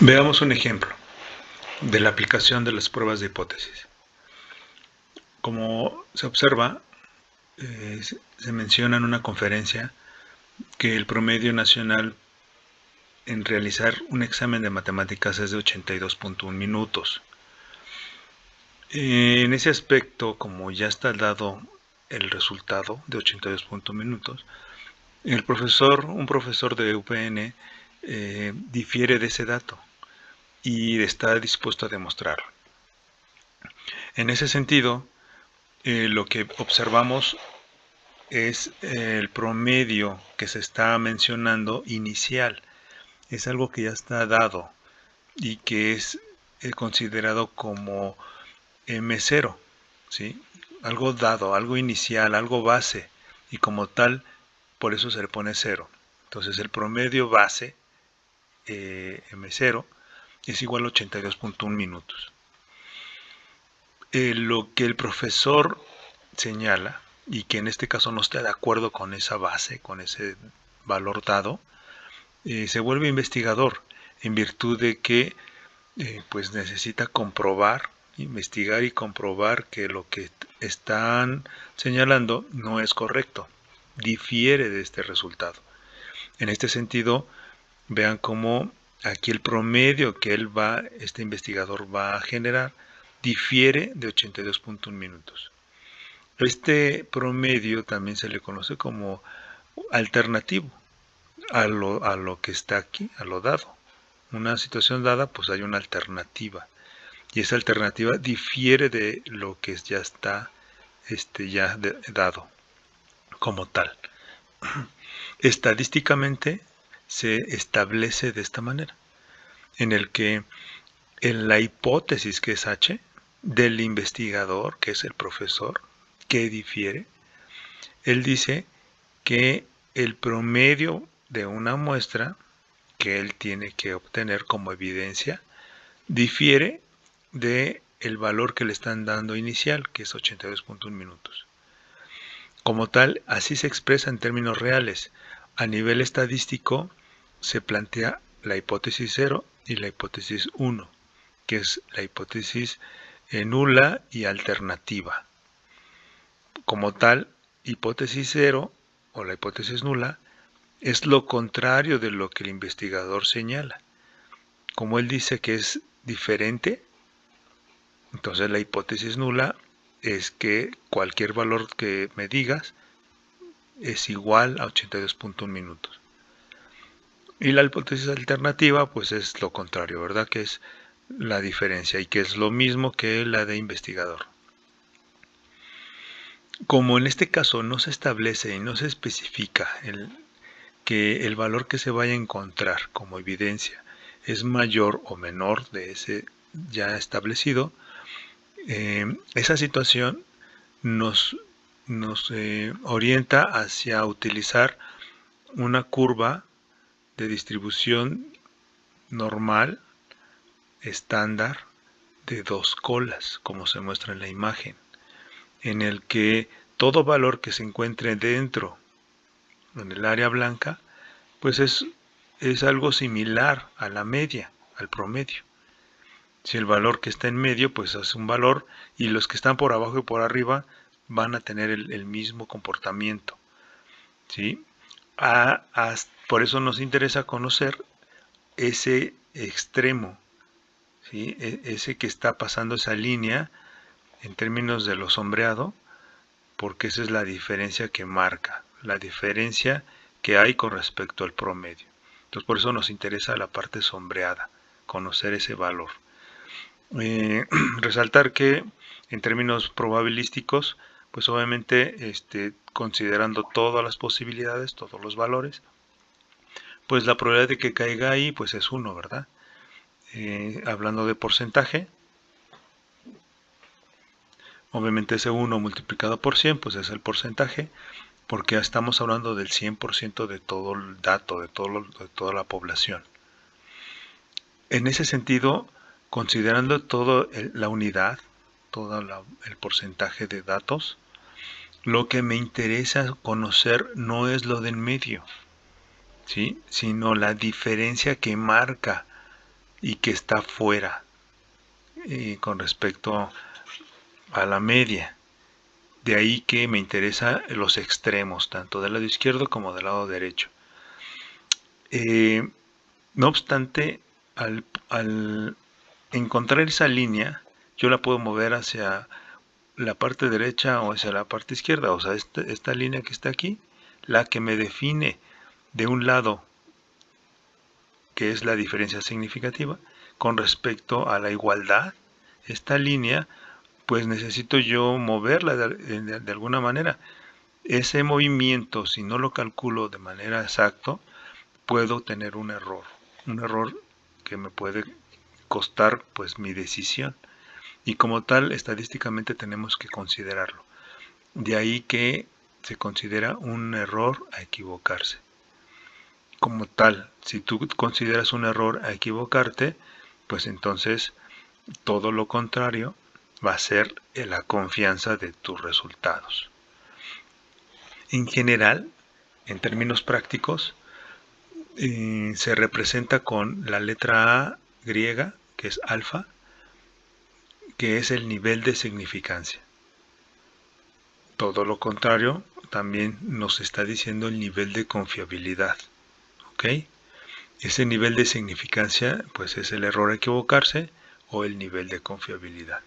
Veamos un ejemplo de la aplicación de las pruebas de hipótesis. Como se observa, se menciona en una conferencia que el promedio nacional en realizar un examen de matemáticas es de 82.1 minutos. En ese aspecto, como ya está dado el resultado de 82.1 minutos, un profesor de UPN difiere de ese dato y está dispuesto a demostrarlo. En ese sentido, lo que observamos es el promedio que se está mencionando inicial. Es algo que ya está dado y que es considerado como M0, ¿sí? Algo dado, algo inicial, algo base, y como tal, por eso se le pone 0. Entonces el promedio base, M0, es igual a 82.1 minutos. Lo que el profesor señala, y que en este caso no está de acuerdo con esa base, con ese valor dado, se vuelve investigador en virtud de que pues necesita comprobar, investigar y comprobar que lo que están señalando no es correcto, difiere de este resultado. En este sentido, vean cómo aquí el promedio que este investigador va a generar, difiere de 82.1 minutos. Este promedio también se le conoce como alternativo a lo que está aquí, a lo dado. Una situación dada, pues hay una alternativa. Y esa alternativa difiere de lo que ya está dado como tal. Estadísticamente se establece de esta manera, en el que en la hipótesis que es H, del investigador, que es el profesor, que difiere, él dice que el promedio de una muestra que él tiene que obtener como evidencia difiere de el valor que le están dando inicial, que es 82.1 minutos. Como tal, así se expresa en términos reales. A nivel estadístico se plantea la hipótesis 0 y la hipótesis 1, que es la hipótesis nula y alternativa. Como tal, hipótesis 0 o la hipótesis nula es lo contrario de lo que el investigador señala. Como él dice que es diferente, entonces la hipótesis nula es que cualquier valor que me digas es igual a 82.1 minutos. Y la hipótesis alternativa pues es lo contrario, ¿verdad? Que es la diferencia y que es lo mismo que la de investigador. Como en este caso no se establece y no se especifica que el valor que se vaya a encontrar como evidencia es mayor o menor de ese ya establecido, esa situación nos orienta hacia utilizar una curva de distribución normal, estándar, de dos colas, como se muestra en la imagen, en el que todo valor que se encuentre dentro, en el área blanca, pues es algo similar a la media, al promedio. Si el valor que está en medio, pues es un valor, y los que están por abajo y por arriba van a tener el mismo comportamiento, ¿sí? Por eso nos interesa conocer ese extremo, ¿sí? Ese que está pasando esa línea en términos de lo sombreado, porque esa es la diferencia que marca, la diferencia que hay con respecto al promedio. Entonces por eso nos interesa la parte sombreada, conocer ese valor. Resaltar que en términos probabilísticos, pues obviamente considerando todas las posibilidades, todos los valores, pues la probabilidad de que caiga ahí pues es 1, ¿verdad? Hablando de porcentaje, obviamente ese 1 multiplicado por 100 pues es el porcentaje, porque estamos hablando del 100% de todo el dato, de toda la población. En ese sentido, considerando toda la unidad, todo el porcentaje de datos, lo que me interesa conocer no es lo del medio, ¿sí? Sino la diferencia que marca y que está fuera con respecto a la media. De ahí que me interesa los extremos, tanto del lado izquierdo como del lado derecho. No obstante, al encontrar esa línea, yo la puedo mover hacia la parte derecha o hacia la parte izquierda. O sea, esta línea que está aquí, la que me define de un lado, que es la diferencia significativa, con respecto a la igualdad, esta línea, pues necesito yo moverla de alguna manera. Ese movimiento, si no lo calculo de manera exacta, puedo tener un error que me puede costar pues mi decisión, y como tal estadísticamente tenemos que considerarlo. De ahí que se considera un error a equivocarse. Como tal, si tú consideras un error a equivocarte, pues entonces todo lo contrario va a ser la confianza de tus resultados. En general, en términos prácticos, se representa con la letra A griega, que es alfa, que es el nivel de significancia. Todo lo contrario también nos está diciendo el nivel de confiabilidad. ¿Ok? Ese nivel de significancia pues es el error a equivocarse o el nivel de confiabilidad.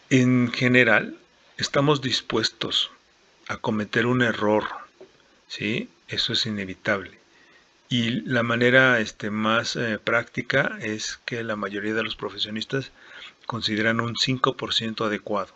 En general, estamos dispuestos a cometer un error, ¿sí? Eso es inevitable. Y la manera más práctica es que la mayoría de los profesionistas consideran un 5% adecuado,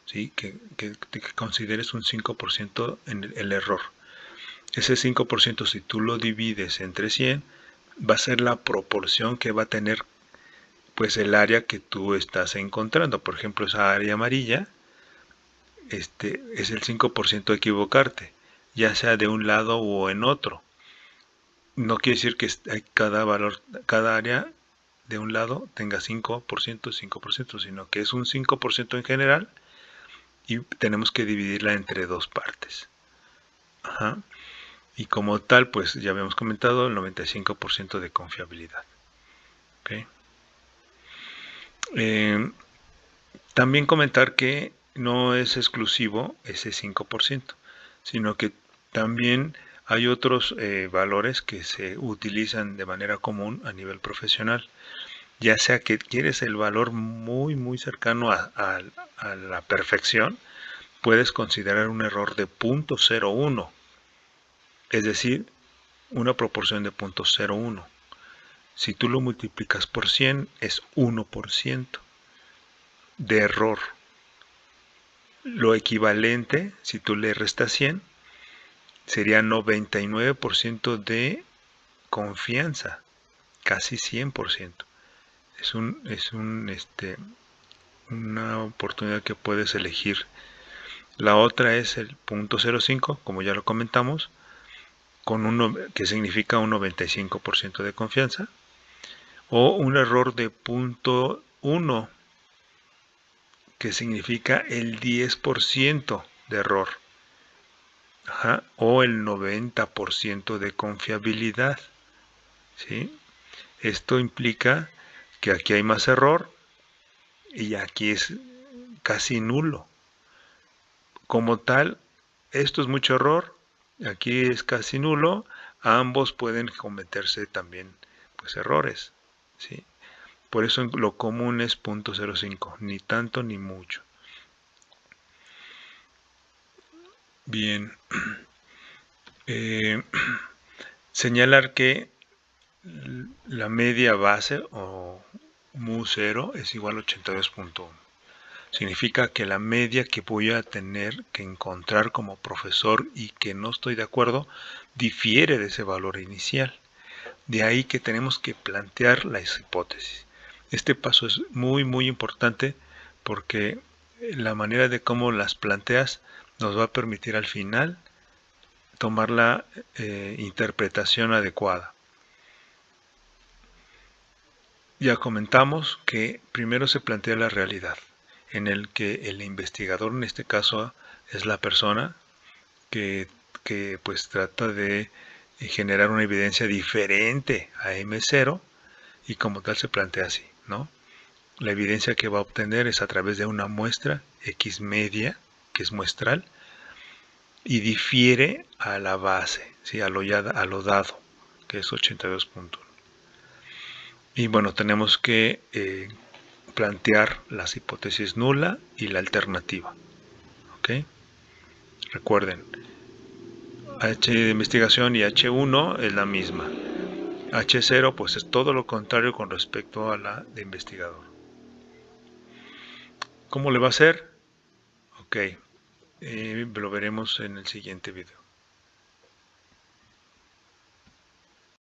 ¿sí? Que consideres un 5% en el error. Ese 5%, si tú lo divides entre 100, va a ser la proporción que va a tener pues el área que tú estás encontrando. Por ejemplo, esa área amarilla es el 5% de equivocarte, ya sea de un lado o en otro. No quiere decir que cada área de un lado tenga 5%, 5%, sino que es un 5% en general y tenemos que dividirla entre dos partes. Ajá. Y como tal, pues ya habíamos comentado, el 95% de confiabilidad. ¿Okay? También comentar que no es exclusivo ese 5%, sino que también hay otros valores que se utilizan de manera común a nivel profesional. Ya sea que quieres el valor muy muy cercano a la perfección, puedes considerar un error de 0.01, es decir, una proporción de 0.01. Si tú lo multiplicas por 100 es 1% de error. Lo equivalente, si tú le restas 100, sería 99% de confianza, casi 100%. Es una oportunidad que puedes elegir. La otra es el 0.05, como ya lo comentamos, que significa un 95% de confianza, o un error de 0.1, que significa el 10% de error. Ajá, o el 90% de confiabilidad. ¿Sí? Esto implica que aquí hay más error y aquí es casi nulo. Como tal, esto es mucho error, aquí es casi nulo, ambos pueden cometerse también pues errores, ¿sí? Por eso lo común es 0.05, ni tanto ni mucho. Bien, señalar que la media base o mu0 es igual a 82.1. Significa que la media que voy a tener que encontrar como profesor y que no estoy de acuerdo difiere de ese valor inicial. De ahí que tenemos que plantear las hipótesis. Este paso es muy muy importante porque la manera de cómo las planteas nos va a permitir al final tomar la interpretación adecuada. Ya comentamos que primero se plantea la realidad. en el que el investigador, en este caso, es la persona que pues trata de generar una evidencia diferente a M0 y como tal se plantea así, ¿no? La evidencia que va a obtener es a través de una muestra X media, que es muestral, y difiere a la base, ¿sí? a lo dado, que es 82.1. Y bueno, tenemos que plantear las hipótesis nula y la alternativa. ¿Ok? Recuerden, H de investigación y H1 es la misma. H0 pues es todo lo contrario con respecto a la de investigador. ¿Cómo le va a hacer? Ok, lo veremos en el siguiente video.